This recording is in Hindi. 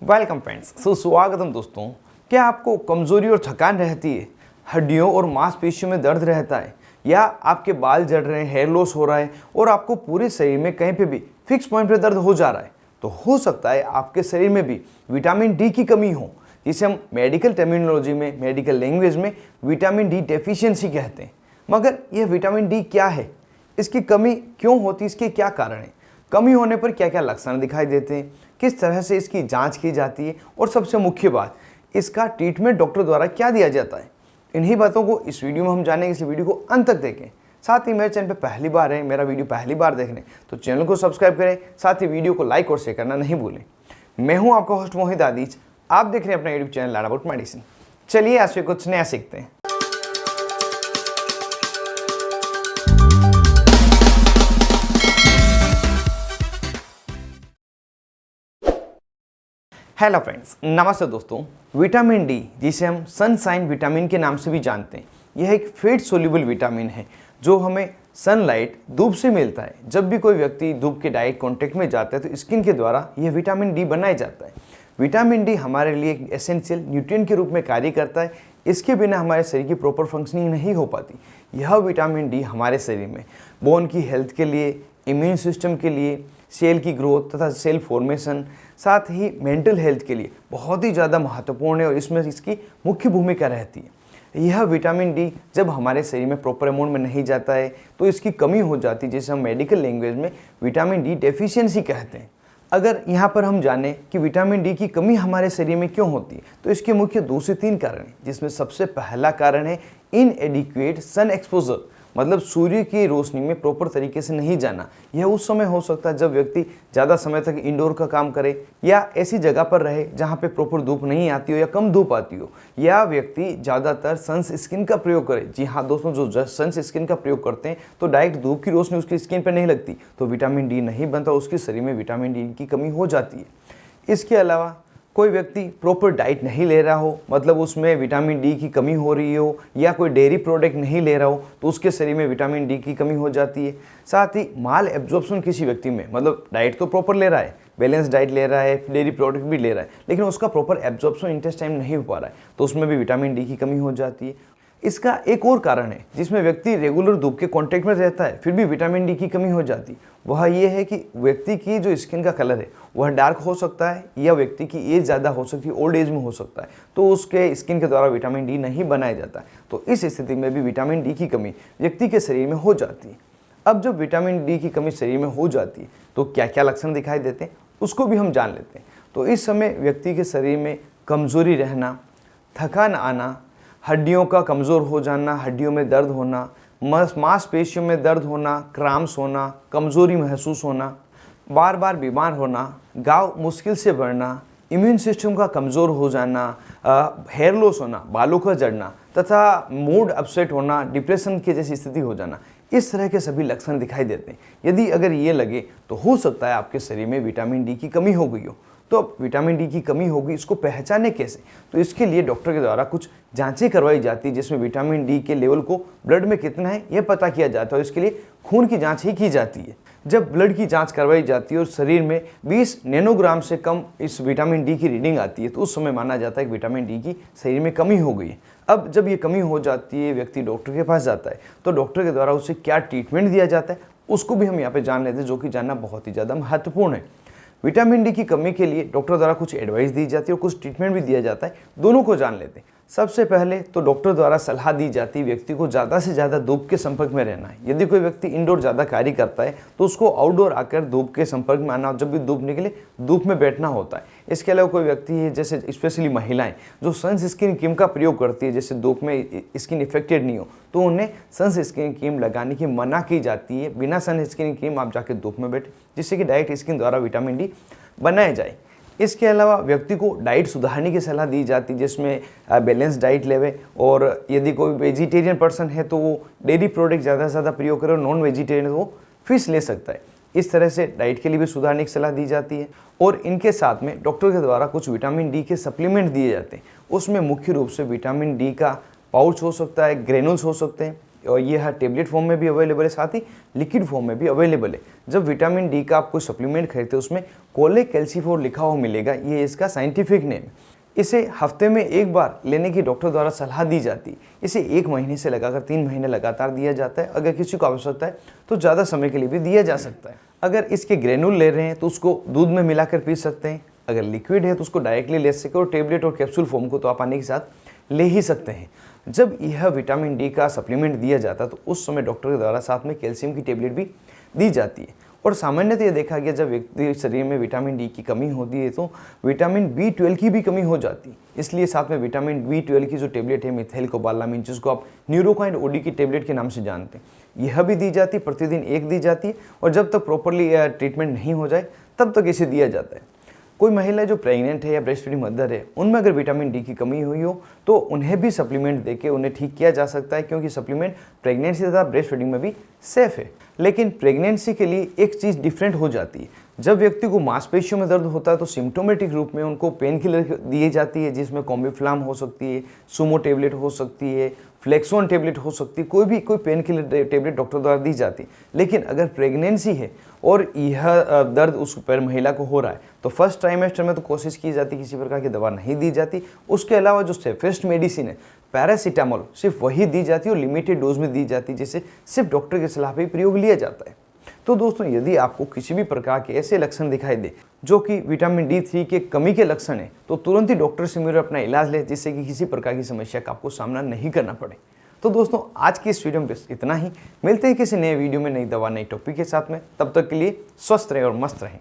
वेलकम फ्रेंड्स, सुस्वागतम दोस्तों। क्या आपको कमज़ोरी और थकान रहती है, हड्डियों और मांसपेशियों में दर्द रहता है, या आपके बाल झड़ रहे हैं, हेयर लॉस हो रहा है और आपको पूरे शरीर में कहीं पे भी फिक्स पॉइंट पे दर्द हो जा रहा है, तो हो सकता है आपके शरीर में भी विटामिन डी की कमी हो, जिसे हम मेडिकल टर्मिनोलॉजी में, मेडिकल लैंग्वेज में विटामिन डी डेफिशिएंसी कहते हैं। मगर यह विटामिन डी क्या है, इसकी कमी क्यों होती है, इसके क्या कारण हैं, कमी होने पर क्या क्या लक्षण दिखाई देते हैं, किस तरह से इसकी जांच की जाती है और सबसे मुख्य बात, इसका ट्रीटमेंट डॉक्टर द्वारा क्या दिया जाता है। इन्हीं बातों को इस वीडियो में हम जानेंगे, इस वीडियो को अंत तक देखें। साथ ही मेरे चैनल पर पहली बार है, मेरा वीडियो पहली बार देख रहे हैं तो चैनल को सब्सक्राइब करें, साथ ही वीडियो को लाइक और शेयर करना नहीं भूलें। मैं हूं आपका होस्ट मोहित आदिज, आप देख रहे हैं अपना YouTube channel learn about medicine. चलिए आज से कुछ नया सीखते हैं। हेलो फ्रेंड्स, नमस्ते दोस्तों। विटामिन डी, जिसे हम सनशाइन विटामिन के नाम से भी जानते हैं, यह एक फैट सोल्यूबल विटामिन है जो हमें सनलाइट, धूप से मिलता है। जब भी कोई व्यक्ति धूप के डायरेक्ट कांटेक्ट में जाता है तो स्किन के द्वारा यह विटामिन डी बनाया जाता है। विटामिन डी हमारे लिए एक एसेंशियल न्यूट्रिएंट के रूप में कार्य करता है। इसके बिना हमारे शरीर की प्रॉपर फंक्शनिंग नहीं हो पाती। यह विटामिन डी हमारे शरीर में बोन की हेल्थ के लिए, इम्यून सिस्टम के लिए, सेल की ग्रोथ तथा सेल फॉर्मेशन, साथ ही मेंटल हेल्थ के लिए बहुत ही ज़्यादा महत्वपूर्ण है और इसमें इसकी मुख्य भूमिका रहती है। यह विटामिन डी जब हमारे शरीर में प्रॉपर अमाउंट में नहीं जाता है तो इसकी कमी हो जाती है, जिसे हम मेडिकल लैंग्वेज में विटामिन डी डेफिशिएंसी कहते हैं। अगर यहाँ पर हम जानें कि विटामिन डी की कमी हमारे शरीर में क्यों होती है, तो इसके मुख्य 2 से 3 कारण हैं, जिसमें सबसे पहला कारण है इनएडिक्वेट सन एक्सपोजर, मतलब सूर्य की रोशनी में प्रॉपर तरीके से नहीं जाना। यह उस समय हो सकता है जब व्यक्ति ज़्यादा समय तक इंडोर का काम करे या ऐसी जगह पर रहे जहाँ पे प्रॉपर धूप नहीं आती हो या कम धूप आती हो, या व्यक्ति ज़्यादातर सनस्क्रीन का प्रयोग करे। जी हाँ दोस्तों, जो सनस्क्रीन का प्रयोग करते हैं तो डायरेक्ट धूप की रोशनी उसकी स्किन पर नहीं लगती, तो विटामिन डी नहीं बनता, उसके शरीर में विटामिन डी की कमी हो जाती है। इसके अलावा कोई व्यक्ति प्रॉपर डाइट नहीं ले रहा हो, मतलब उसमें विटामिन डी की कमी हो रही हो, या कोई डेयरी प्रोडक्ट नहीं ले रहा हो तो उसके शरीर में विटामिन डी की कमी हो जाती है। साथ ही माल एब्जॉर्प्शन किसी व्यक्ति में, मतलब डाइट तो प्रॉपर ले रहा है, बैलेंस डाइट ले रहा है, डेयरी प्रोडक्ट भी ले रहा है, लेकिन उसका प्रॉपर एब्जॉर्प्शन इंटेस्टाइन नहीं हो पा रहा है, तो उसमें भी विटामिन डी की कमी हो जाती है। इसका एक और कारण है जिसमें व्यक्ति रेगुलर धूप के कांटेक्ट में रहता है फिर भी विटामिन डी की कमी हो जाती है, वह ये है कि व्यक्ति की जो स्किन का कलर है वह डार्क हो सकता है, या व्यक्ति की एज ज़्यादा हो सकती है, ओल्ड एज में हो सकता है, तो उसके स्किन के द्वारा विटामिन डी नहीं बनाया जाता है। तो इस स्थिति में भी विटामिन डी की कमी व्यक्ति के शरीर में हो जाती है। अब जब विटामिन डी की कमी शरीर में हो जाती है तो क्या क्या लक्षण दिखाई देते हैं उसको भी हम जान लेते हैं। तो इस समय व्यक्ति के शरीर में कमज़ोरी रहना, थकान आना, हड्डियों का कमज़ोर हो जाना, हड्डियों में दर्द होना, मांसपेशियों में दर्द होना, क्रैम्प्स होना, कमज़ोरी महसूस होना, बार बार बीमार होना, घाव मुश्किल से बढ़ना, इम्यून सिस्टम का कमज़ोर हो जाना, हेयर लॉस होना, बालों का झड़ना तथा मूड अपसेट होना, डिप्रेशन की जैसी स्थिति हो जाना, इस तरह के सभी लक्षण दिखाई देते हैं। यदि अगर ये लगे तो हो सकता है आपके शरीर में विटामिन डी की कमी हो गई हो। तो अब विटामिन डी की कमी होगी, इसको पहचाने कैसे? तो इसके लिए डॉक्टर के द्वारा कुछ जांचें करवाई जाती है, जिसमें विटामिन डी के लेवल को ब्लड में कितना है यह पता किया जाता है और इसके लिए खून की जांच ही की जाती है। जब ब्लड की जांच करवाई जाती है और शरीर में 20 नैनोग्राम से कम इस विटामिन डी की रीडिंग आती है तो उस समय माना जाता है कि विटामिन डी की शरीर में कमी हो गई है। अब जब ये कमी हो जाती है, व्यक्ति डॉक्टर के पास जाता है तो डॉक्टर के द्वारा उसे क्या ट्रीटमेंट दिया जाता है उसको भी हम यहाँ पे जान लेते हैं, जो कि जानना बहुत ही ज़्यादा महत्वपूर्ण है। विटामिन डी की कमी के लिए डॉक्टर द्वारा कुछ एडवाइस दी जाती है और कुछ ट्रीटमेंट भी दिया जाता है, दोनों को जान लेते हैं। सबसे पहले तो डॉक्टर द्वारा सलाह दी जाती है व्यक्ति को ज़्यादा से ज़्यादा धूप के संपर्क में रहना है। यदि कोई व्यक्ति इंडोर ज़्यादा कार्य करता है तो उसको आउटडोर आकर धूप के संपर्क में आना, जब भी धूप निकले धूप में बैठना होता है। इसके अलावा कोई व्यक्ति है, जैसे स्पेशली महिलाएं जो सनस्क्रीन क्रीम का प्रयोग करती है, जैसे धूप में स्किन इफेक्टेड नहीं हो तो उन्हें सनस्क्रीन क्रीम लगाने की मना की जाती है। बिना सनस्क्रीन क्रीम आप जाके धूप में बैठे, जिससे कि डायरेक्ट स्किन द्वारा विटामिन डी बनाया जाए। इसके अलावा व्यक्ति को डाइट सुधारने की सलाह दी जाती है, जिसमें बैलेंस डाइट लेवे, और यदि कोई वेजिटेरियन पर्सन है तो वो डेयरी प्रोडक्ट ज़्यादा से ज़्यादा प्रयोग करे, और नॉन वेजिटेरियन वो फिश ले सकता है। इस तरह से डाइट के लिए भी सुधारने की सलाह दी जाती है। और इनके साथ में डॉक्टर के द्वारा कुछ विटामिन डी के सप्लीमेंट दिए जाते हैं। उसमें मुख्य रूप से विटामिन डी का पाउच हो सकता है, ग्रेनुल्स हो सकते हैं, और ये हर टेबलेट फॉर्म में भी अवेलेबल है, साथ ही लिक्विड फॉर्म में भी अवेलेबल है। जब विटामिन डी का आप कोई सप्लीमेंट खरीदते हो उसमें कोलेकैल्सिफोर लिखा हुआ मिलेगा, ये इसका साइंटिफिक नेम है। इसे हफ्ते में एक बार लेने की डॉक्टर द्वारा सलाह दी जाती है। इसे 1 महीने से लगाकर 3 महीने लगातार दिया जाता है। अगर किसी को आवश्यकता है तो ज़्यादा समय के लिए भी दिया जा सकता है। अगर इसके ग्रेनुल ले रहे हैं तो उसको दूध में मिलाकर पी सकते हैं। अगर लिक्विड है तो उसको डायरेक्टली ले सकते हैं, और टेबलेट और कैप्सूल फॉर्म को तो आप पानी के साथ ले ही सकते हैं। जब यह विटामिन डी का सप्लीमेंट दिया जाता है तो उस समय डॉक्टर के द्वारा साथ में कैल्शियम की टेबलेट भी दी जाती है। और सामान्यतः यह देखा गया जब व्यक्ति शरीर में विटामिन डी की कमी होती है तो विटामिन B12 की भी कमी हो जाती है। इसलिए साथ में विटामिन B12 की जो टेबलेट है मिथाइल कोबालामिन, जिसको आप न्यूरोकाइन ओडी की टेबलेट के नाम से जानते हैं, यह भी दी जाती है। प्रतिदिन 1 दी जाती है, और जब तक प्रॉपरली ट्रीटमेंट नहीं हो जाए तब तक इसे दिया जाता है। कोई महिला जो प्रेग्नेंट है या ब्रेस्ट फीडिंग मदर है, उनमें अगर विटामिन डी की कमी हुई हो तो उन्हें भी सप्लीमेंट देके उन्हें ठीक किया जा सकता है, क्योंकि सप्लीमेंट प्रेगनेंसी तथा ब्रेस्ट फीडिंग में भी सेफ है। लेकिन प्रेगनेंसी के लिए एक चीज़ डिफरेंट हो जाती है। जब व्यक्ति को मांसपेशियों में दर्द होता है तो सिम्टोमेटिक रूप में उनको पेन किलर दी जाती है, जिसमें कॉम्बिफ्लाम हो सकती है, सुमो टेबलेट हो सकती है, फ्लेक्सोन टेबलेट हो सकती है, कोई पेन किलर टेबलेट डॉक्टर द्वारा दी जाती है। लेकिन अगर प्रेगनेंसी है और यह दर्द उस पर महिला को हो रहा है तो फर्स्ट ट्राइमेस्टर में तो कोशिश की जाती है किसी प्रकार की दवा नहीं दी जाती। उसके अलावा जो सेफेस्ट मेडिसिन है पैरासीटामोल, सिर्फ वही दी जाती है और लिमिटेड डोज में दी जाती है, जिसे सिर्फ डॉक्टर की सलाह पर प्रयोग लिया जाता है। तो दोस्तों, यदि आपको किसी भी प्रकार के ऐसे लक्षण दिखाई दे जो कि विटामिन D3 के कमी के लक्षण है, तो तुरंत ही डॉक्टर से मिलकर अपना इलाज लें, जिससे कि किसी प्रकार की समस्या का आपको सामना नहीं करना पड़े। तो दोस्तों, आज की इस वीडियो में बस इतना ही। मिलते हैं किसी नए वीडियो में, नई दवा नई टॉपिक के साथ में। तब तक के लिए स्वस्थ रहें और मस्त रहें।